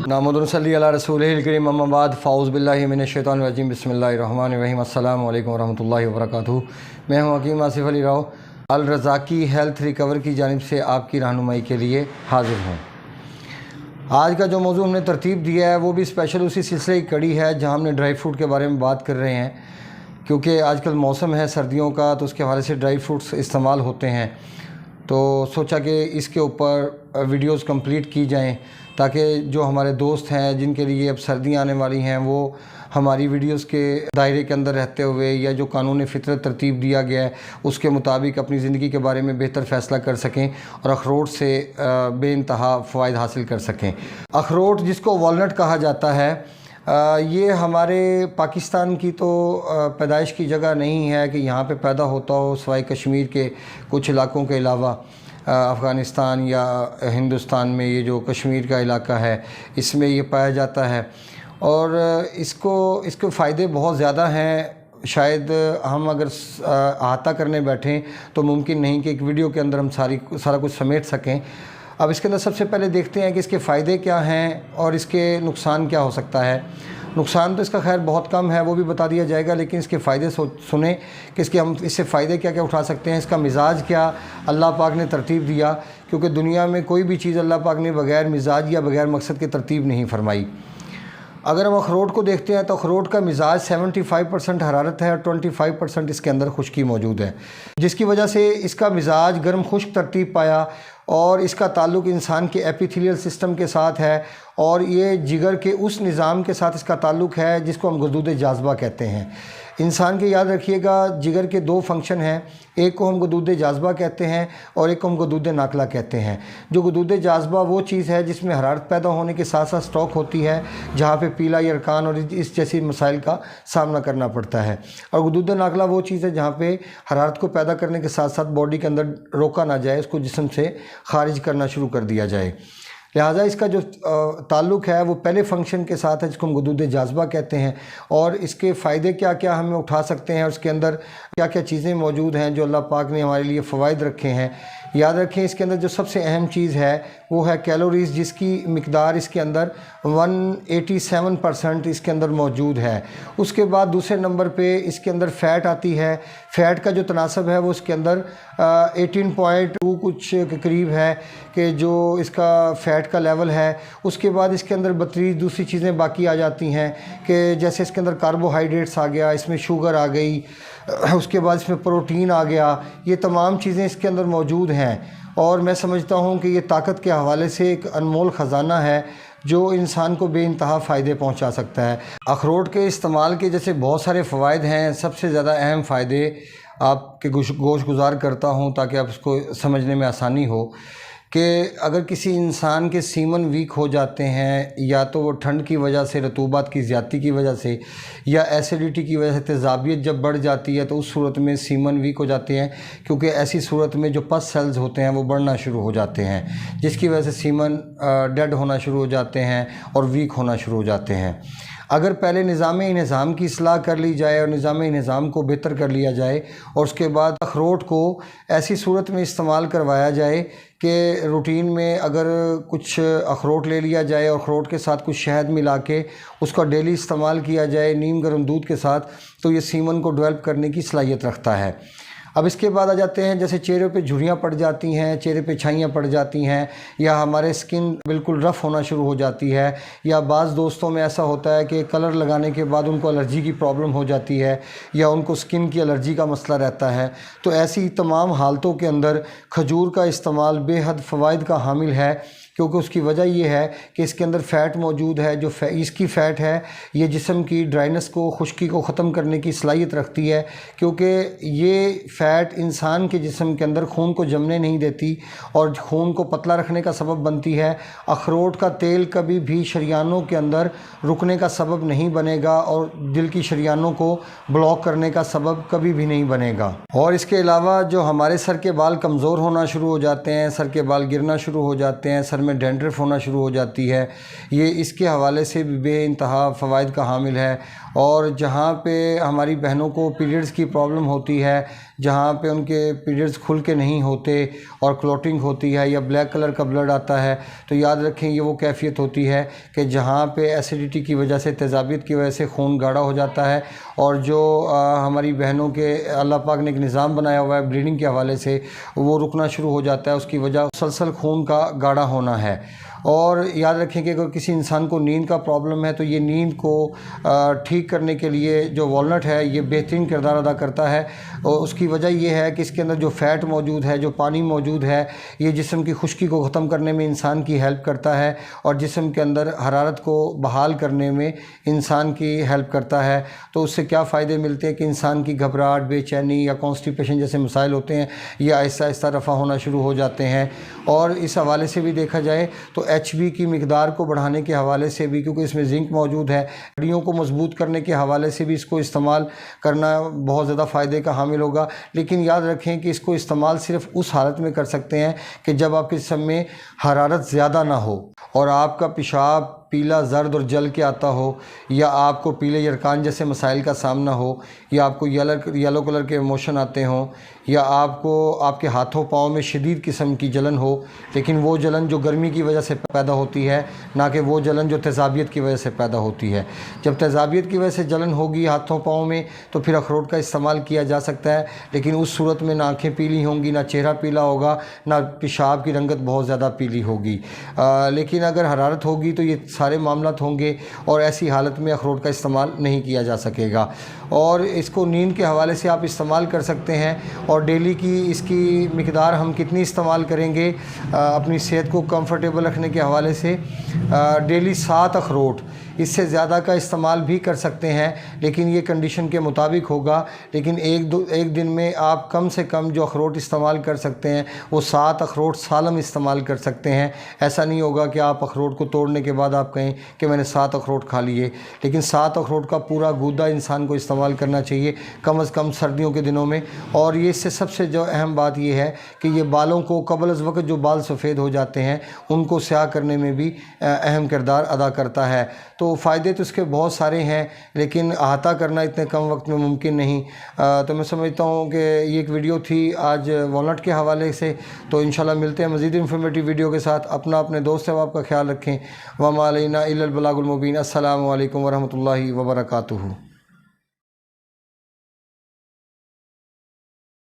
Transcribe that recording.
नामुदुन सल्ली अला रसूलिहिल करीम अम्मा बाद फ़ाउज़ बिल्लाहि मिनश्शैतानिर रजीम बिस्मिल्लाहिर रहमानिर रहीम अस्सलामु अलैकुम वरहमतुल्लाहि वबरकातुहू। मैं हूँ हकीम आसिफ़ अली राव अल रज़ाकी हेल्थ रिकवर की जानिब से आपकी रहनुमाई के लिए हाज़िर हूँ। आज का जो मौजू हमने तरतीब दिया है वो भी स्पेशल उसी सिलसिले की कड़ी है जहाँ हमने ड्राई फ्रूट के बारे में बात कर रहे हैं, क्योंकि आजकल मौसम है सर्दियों का, तो उसके हवाले से ड्राई फ्रूट्स इस्तेमाल होते हैं। तो सोचा कि इसके ऊपर वीडियोस कंप्लीट की जाएं ताकि जो हमारे दोस्त हैं जिनके लिए अब सर्दियां आने वाली हैं वो हमारी वीडियोस के दायरे के अंदर रहते हुए या जो कानून फितरत तरतीब दिया गया है उसके मुताबिक अपनी ज़िंदगी के बारे में बेहतर फ़ैसला कर सकें और अखरोट से बेइंतहा फ़वाइद हासिल कर सकें। अखरोट जिसको वॉलनट कहा जाता है, ये हमारे पाकिस्तान की तो पैदाइश की जगह नहीं है कि यहाँ पे पैदा होता हो, सिवाय कश्मीर के कुछ इलाकों के अलावा अफ़गानिस्तान या हिंदुस्तान में ये जो कश्मीर का इलाका है इसमें ये पाया जाता है और इसके फ़ायदे बहुत ज़्यादा हैं। शायद हम अगर अहाता करने बैठें तो मुमकिन नहीं कि एक वीडियो के अंदर हम सारा कुछ समेट सकें। अब इसके अंदर सबसे पहले देखते हैं कि इसके फ़ायदे क्या हैं और इसके नुकसान क्या हो सकता है। नुकसान तो इसका खैर बहुत कम है, वो भी बता दिया जाएगा, लेकिन इसके फ़ायदे सुने कि इसके हम इससे फ़ायदे क्या क्या उठा सकते हैं। इसका मिजाज क्या अल्लाह पाक ने तरतीब दिया, क्योंकि दुनिया में कोई भी चीज़ अल्लाह पाक ने बग़ैर मिजाज या बग़ैर मकसद के तरतीब नहीं फरमाई। अगर हम अखरोट को देखते हैं तो अखरोट का मिजाज 75% हरारत है और 25% इसके अंदर खुश्की मौजूद है, जिसकी वजह से इसका मिजाज गर्म खुश्क तरतीब पाया और इसका ताल्लुक़ इंसान के एपिथेलियल सिस्टम के साथ है और ये जिगर के उस निज़ाम के साथ इसका ताल्लुक़ है जिसको हम गदूद जाज़बा कहते हैं। इंसान के याद रखिएगा जिगर के दो फंक्शन हैं, एक को हम गदूद जाज़बा कहते हैं और एक को हम गदूद नाकला कहते हैं। जो गदूद जाज़बा वो चीज़ है जिसमें हरारत पैदा होने के साथ साथ स्ट्रोक होती है, जहाँ पे पीला यरकान और इस जैसी मसाइल का सामना करना पड़ता है, और गदूद नाकला वो चीज़ है जहाँ पे हरारत को पैदा करने के साथ साथ बॉडी के अंदर रोका ना जाए, उसको जिस्म से खारिज करना शुरू कर दिया जाए। लिहाजा इसका जो ताल्लुक़ है वो पहले फंक्शन के साथ है जिसको हम गदूद जाज़बा कहते हैं। और इसके फ़ायदे क्या क्या हमें उठा सकते हैं और उसके अंदर क्या क्या चीज़ें मौजूद हैं जो अल्लाह पाक ने हमारे लिए फ़वाइद रखे हैं। याद रखें इसके अंदर जो सबसे अहम चीज़ है वो है कैलोरीज़, जिसकी मिकदार इसके अंदर 187% इसके अंदर मौजूद है। उसके बाद दूसरे नंबर पे इसके अंदर फ़ैट आती है। फ़ैट का जो तनासब है वो इसके अंदर 18.2 कुछ के करीब है कि जो इसका फ़ैट का लेवल है। उसके बाद इसके अंदर 32 दूसरी चीज़ें बाकी आ जाती हैं कि जैसे इसके अंदर कार्बोहाइड्रेट्स आ गया, इसमें शुगर आ गई, उसके बाद इसमें प्रोटीन आ गया। ये तमाम चीज़ें इसके अंदर मौजूद हैं और मैं समझता हूँ कि ये ताकत के हवाले से एक अनमोल ख़जाना है जो इंसान को बेइंतहा फ़ायदे पहुँचा सकता है। अखरोट के इस्तेमाल के जैसे बहुत सारे फ़वाइद हैं, सबसे ज़्यादा अहम फ़ायदे आपके गोश गुजार करता हूँ ताकि आप उसको समझने में आसानी हो कि अगर किसी इंसान के सीमन वीक हो जाते हैं, या तो वो ठंड की वजह से, रतूबात की ज़्यादती की वजह से, या एसिडिटी की वजह से तेज़ाबियत जब बढ़ जाती है तो उस सूरत में सीमन वीक हो जाते हैं, क्योंकि ऐसी सूरत में जो पस सेल्स होते हैं वो बढ़ना शुरू हो जाते हैं, जिसकी वजह से सीमन डेड होना शुरू हो जाते हैं और वीक होना शुरू हो जाते हैं। अगर पहले निज़ाम की इस्लाह कर ली जाए और निज़ाम को बेहतर कर लिया जाए और उसके बाद अखरोट को ऐसी सूरत में इस्तेमाल करवाया जाए कि रूटीन में अगर कुछ अखरोट ले लिया जाए और अखरोट के साथ कुछ शहद मिला के उसका डेली इस्तेमाल किया जाए नीम गर्म दूध के साथ, तो ये सीमन को डेवलप करने की सलाहियत रखता है। अब इसके बाद आ जाते हैं जैसे चेहरे पे झुर्रियाँ पड़ जाती हैं, चेहरे पे छाइयाँ पड़ जाती हैं, या हमारे स्किन बिल्कुल रफ़ होना शुरू हो जाती है, या बाज़ दोस्तों में ऐसा होता है कि कलर लगाने के बाद उनको एलर्जी की प्रॉब्लम हो जाती है या उनको स्किन की एलर्जी का मसला रहता है। तो ऐसी तमाम हालतों के अंदर खजूर का इस्तेमाल बेहद फ़वाइद का हामिल है, क्योंकि उसकी वजह यह है कि इसके अंदर फ़ैट मौजूद है। जो इसकी फ़ैट है ये जिस्म की ड्राइनेस को, खुश्की को ख़त्म करने की सलाहियत रखती है, क्योंकि ये फ़ैट इंसान के जिस्म के अंदर खून को जमने नहीं देती और खून को पतला रखने का सबब बनती है। अखरोट का तेल कभी भी शरियानों के अंदर रुकने का सबब नहीं बनेगा और दिल की शरियानों को ब्लॉक करने का सबब कभी भी नहीं बनेगा। और इसके अलावा जो हमारे सर के बाल कमज़ोर होना शुरू हो जाते हैं, सर के बाल गिरना शुरू हो जाते हैं, सर में डैंड्रफ होना शुरू हो जाती है, ये इसके हवाले से भी बेइंतहा फ़वाइद का हामिल है। اور جہاں پہ ہماری بہنوں کو پیریڈز کی پرابلم ہوتی ہے، جہاں پہ ان کے پیریڈز کھل کے نہیں ہوتے اور کلوٹنگ ہوتی ہے یا بلیک کلر کا بلڈ آتا ہے، تو یاد رکھیں یہ وہ کیفیت ہوتی ہے کہ جہاں پہ ایسیڈیٹی کی وجہ سے، تیزابیت کی وجہ سے خون گاڑھا ہو جاتا ہے، اور جو ہماری بہنوں کے اللہ پاک نے ایک نظام بنایا ہوا ہے بلیڈنگ کے حوالے سے، وہ رکنا شروع ہو جاتا ہے۔ اس کی وجہ مسلسل خون کا گاڑھا ہونا ہے۔ اور یاد رکھیں کہ اگر کسی انسان کو نیند کا پرابلم ہے تو یہ نیند کو ٹھیک کرنے کے لیے جو والنٹ ہے یہ بہترین کردار ادا کرتا ہے، اور اس کی وجہ یہ ہے کہ اس کے اندر جو فیٹ موجود ہے، جو پانی موجود ہے، یہ جسم کی خشکی کو ختم کرنے میں انسان کی ہیلپ کرتا ہے، اور جسم کے اندر حرارت کو بحال کرنے میں انسان کی ہیلپ کرتا ہے۔ تو اس سے کیا فائدے ملتے ہیں کہ انسان کی گھبراہٹ، بے چینی یا کانسٹیپیشن جیسے مسائل ہوتے ہیں یہ آہستہ آہستہ رفع ہونا شروع ہو جاتے ہیں۔ اور اس حوالے سے بھی دیکھا جائے تو ایچ بی کی مقدار کو بڑھانے کے حوالے سے بھی، کیونکہ اس میں زنک موجود ہے، ہڈیوں کو مضبوط کرنے کے حوالے سے بھی اس کو استعمال کرنا بہت زیادہ فائدے کا حامل ہوگا۔ لیکن یاد رکھیں کہ اس کو استعمال صرف اس حالت میں کر سکتے ہیں کہ جب آپ کے جسم میں حرارت زیادہ نہ ہو اور آپ کا پیشاب پیلا، زرد اور جل کے آتا ہو، یا آپ کو پیلے یرقان جیسے مسائل کا سامنا ہو، یا آپ کو یلو کلر کے ایموشن آتے ہوں، یا آپ کو آپ کے ہاتھوں پاؤں میں شدید قسم کی جلن ہو، لیکن وہ جلن جو گرمی کی وجہ سے پیدا ہوتی ہے، نہ کہ وہ جلن جو تیزابیت کی وجہ سے پیدا ہوتی ہے۔ جب تیزابیت کی وجہ سے جلن ہوگی ہاتھوں پاؤں میں تو پھر اخروٹ کا استعمال کیا جا سکتا ہے، لیکن اس صورت میں نہ آنکھیں پیلی ہوں گی، نہ چہرہ پیلا ہوگا، نہ پیشاب کی رنگت بہت زیادہ پیلی ہوگی۔ لیکن اگر حرارت ہوگی تو یہ سارے معاملات ہوں گے، اور ایسی حالت میں اخروٹ کا استعمال نہیں کیا جا سکے گا۔ اور اس کو نیند کے حوالے سے آپ استعمال کر سکتے ہیں، اور ڈیلی کی اس کی مقدار ہم کتنی استعمال کریں گے اپنی صحت کو کمفرٹیبل رکھنے کے حوالے سے، ڈیلی 7 اخروٹ، اس سے زیادہ کا استعمال بھی کر سکتے ہیں، لیکن یہ کنڈیشن کے مطابق ہوگا۔ لیکن ایک دن میں آپ کم سے کم جو اخروٹ استعمال کر سکتے ہیں وہ 7 اخروٹ سالم استعمال کر سکتے ہیں۔ ایسا نہیں ہوگا کہ آپ اخروٹ کو توڑنے کے بعد آپ کہیں کہ میں نے 7 اخروٹ کھا لیے، لیکن 7 اخروٹ کا پورا گودا انسان کو استعمال کرنا چاہیے کم از کم سردیوں کے دنوں میں۔ اور یہ اس سے سب سے جو اہم بات یہ ہے کہ یہ بالوں کو قبل از وقت جو بال سفید ہو جاتے ہیں ان کو سیاہ کرنے میں بھی اہم کردار ادا کرتا ہے۔ تو فائدے تو اس کے بہت سارے ہیں، لیکن احاطہ کرنا اتنے کم وقت میں ممکن نہیں۔ تو میں سمجھتا ہوں کہ یہ ایک ویڈیو تھی آج والنٹ کے حوالے سے۔ تو انشاءاللہ ملتے ہیں مزید انفارمیٹیو ویڈیو کے ساتھ۔ اپنے دوست احباب کا خیال رکھیں۔ وما علینا الا البلاغ المبین۔ السلام علیکم ورحمۃ اللہ وبرکاتہ۔